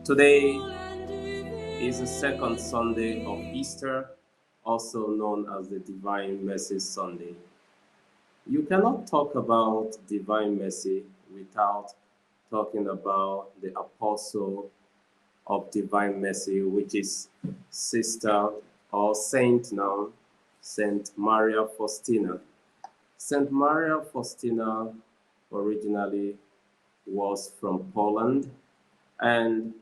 Today is the second Sunday of Easter, also known as the Divine Mercy Sunday. You cannot talk about Divine Mercy without talking about the Apostle of Divine Mercy, which is Sister or Saint now, Saint Maria Faustina. Saint Maria Faustina originally was from Poland, and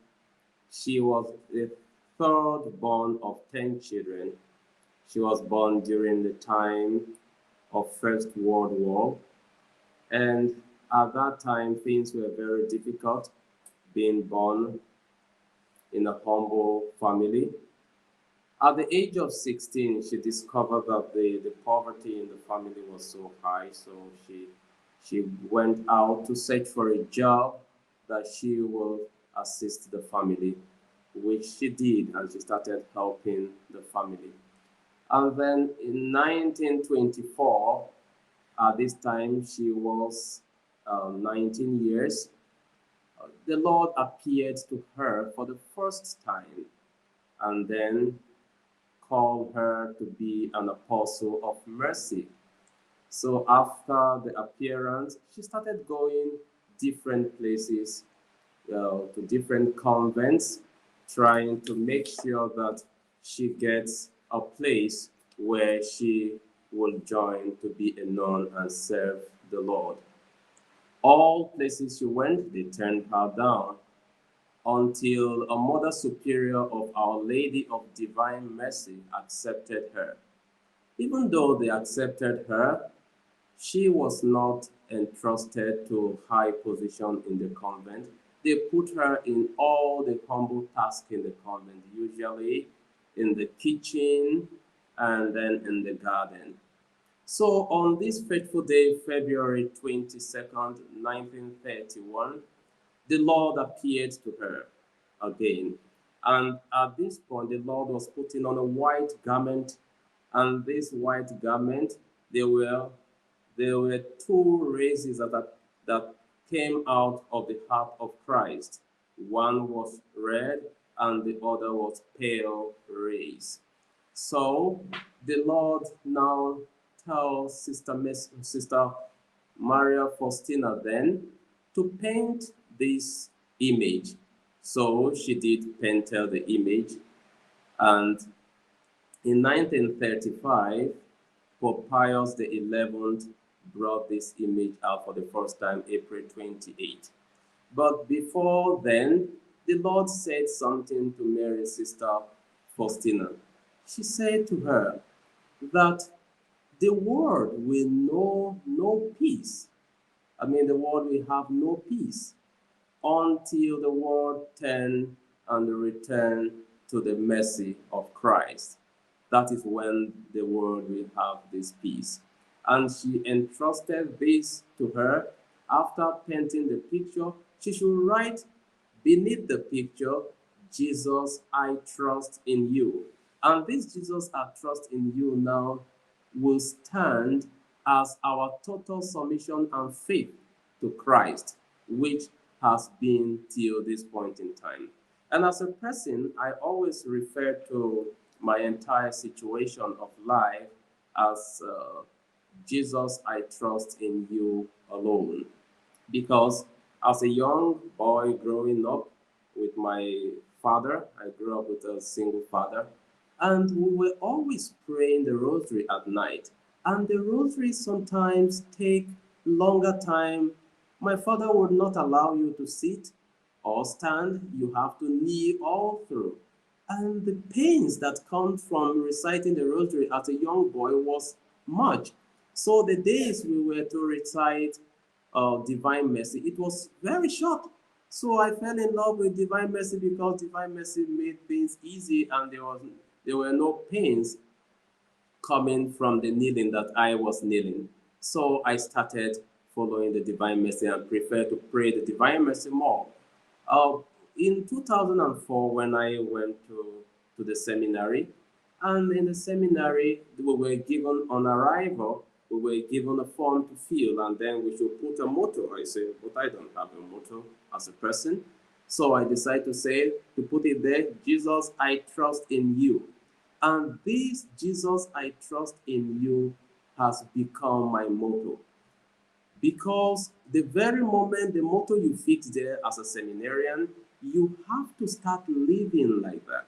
she was the third born of 10 children. She was born during the time of First World War, and at that time things were very difficult being born in a humble family. At the age of 16, she discovered that the poverty in the family was so high, so she went out to search for a job that she will assist the family, which she did, and she started helping the family. And then in 1924, at this time she was 19 years, the Lord appeared to her for the first time and then called her to be an apostle of mercy. So after the appearance, she started going different places, to different convents, trying to make sure that she gets a place where she will join to be a nun and serve the Lord. All places she went, they turned her down until a Mother Superior of Our Lady of Divine Mercy accepted her. Even though they accepted her, she was not entrusted to high position in the convent. They put her in all the humble tasks in the convent, usually in the kitchen and then in the garden. So on this fateful day, February 22nd, 1931, the Lord appeared to her again. And at this point, the Lord was putting on a white garment, and this white garment, there were two rays that came out of the heart of Christ. One was red and the other was pale rays. So the Lord now tells Sister Maria Faustina then to paint this image. So she did paint her the image, and in 1935, Pope Pius XI brought this image out for the first time, April 28. But before then, the Lord said something to Mary's sister Faustina. She said to her that the world will know no peace. The world will have no peace until the world turn and return to the mercy of Christ. That is when the world will have this peace. And she entrusted this to her. After painting the picture, she should write beneath the picture, Jesus, I trust in you. And this Jesus, I trust in you now will stand as our total submission and faith to Christ, which has been till this point in time. And as a person, I always refer to my entire situation of life as Jesus, I trust in you alone. Because as a young boy growing up with my father, I grew up with a single father, and we were always praying the rosary at night. And the rosary sometimes take longer time. My father would not allow you to sit or stand. You have to kneel all through. And the pains that come from reciting the rosary as a young boy was much. So the days we were to recite Divine Mercy, it was very short. So I fell in love with Divine Mercy because Divine Mercy made things easy, and there were no pains coming from the kneeling that I was kneeling. So I started following the Divine Mercy and prefer to pray the Divine Mercy more. Uh, in 2004, when I went to the seminary, and in the seminary, we were given on arrival, we were given a form to fill, and then we should put a motto. I said, but I don't have a motto as a person. So I decide to say, to put it there, Jesus, I trust in you. And this Jesus, I trust in you has become my motto. Because the very moment the motto you fix there as a seminarian, you have to start living like that.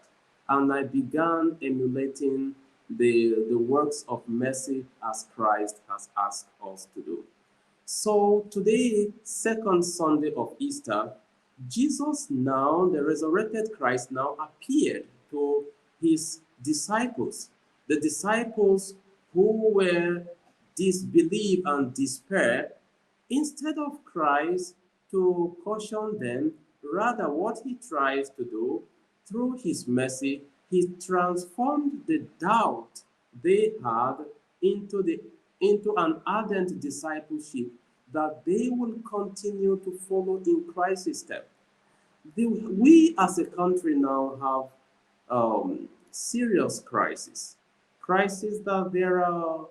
And I began emulating the works of mercy as Christ has asked us to do. So today, second Sunday of Easter, Jesus now, the resurrected Christ now appeared to his disciples, the disciples who were disbelief and despair. Instead of Christ to caution them, rather what he tries to do through his mercy, he transformed the doubt they had into an ardent discipleship that they will continue to follow in Christ's step. We as a country now have serious crisis that there are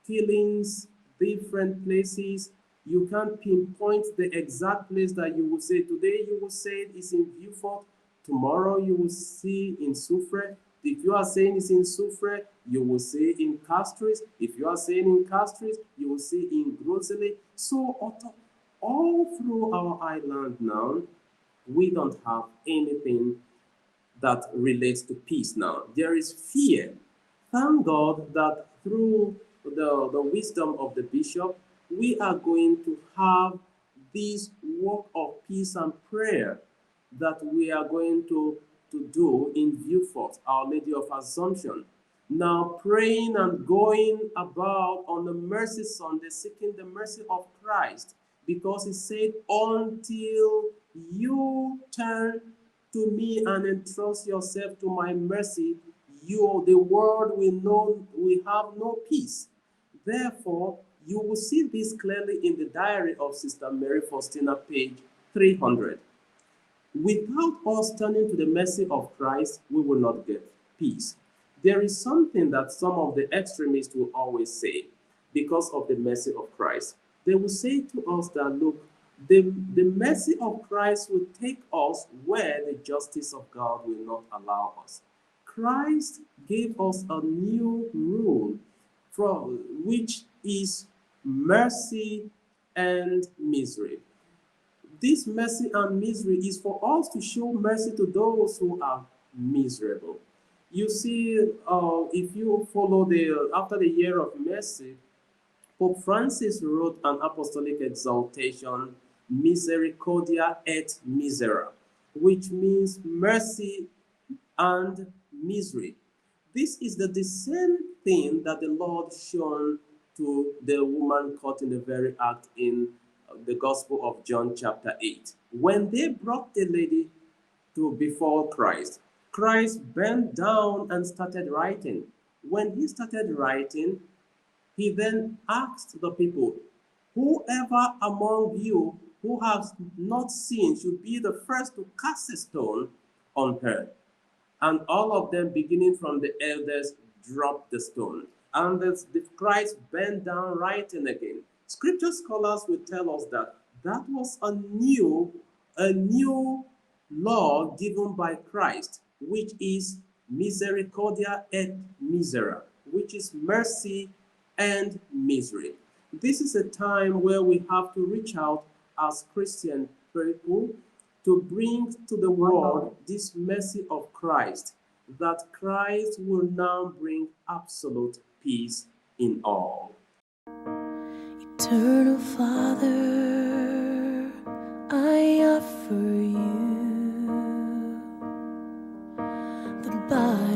killings, different places. You can't pinpoint the exact place that you will say. Today you will say it is in Beaufort. Tomorrow you will see in Soufrière. If you are saying it's in Soufrière, you will see in Castries. If you are saying in Castries, you will see in Grosselet. So all through our island now, we don't have anything that relates to peace now. There is fear. Thank God that through the wisdom of the bishop, we are going to have this work of peace and prayer that we are going to do in Beaufort, Our Lady of Assumption. Now praying and going about on the mercy Sunday, seeking the mercy of Christ, because he said, until you turn to me and entrust yourself to my mercy, the world will have no peace. Therefore, you will see this clearly in the diary of Sister Mary Faustina, page 300. Without us turning to the mercy of Christ, we will not get peace. There is something that some of the extremists will always say because of the mercy of Christ. They will say to us that, look, the mercy of Christ will take us where the justice of God will not allow us. Christ gave us a new rule, which is mercy and misery. This mercy and misery is for us to show mercy to those who are miserable. You see, if you follow after the year of mercy, Pope Francis wrote an apostolic exaltation, Misericordia et Misera, which means mercy and misery. This is the same thing that the Lord shown to the woman caught in the very act in the Gospel of John chapter 8. When they brought the lady before Christ, Christ bent down and started writing. When he started writing, he then asked the people, whoever among you who has not sinned should be the first to cast a stone on her. And all of them, beginning from the elders, dropped the stone. And the Christ bent down writing again. Scripture scholars will tell us that that was a new law given by Christ, which is misericordia et misera, which is mercy and misery. This is a time where we have to reach out as Christian people to bring to the world this mercy of Christ, that Christ will now bring absolute peace in all. Eternal Father, I offer you the body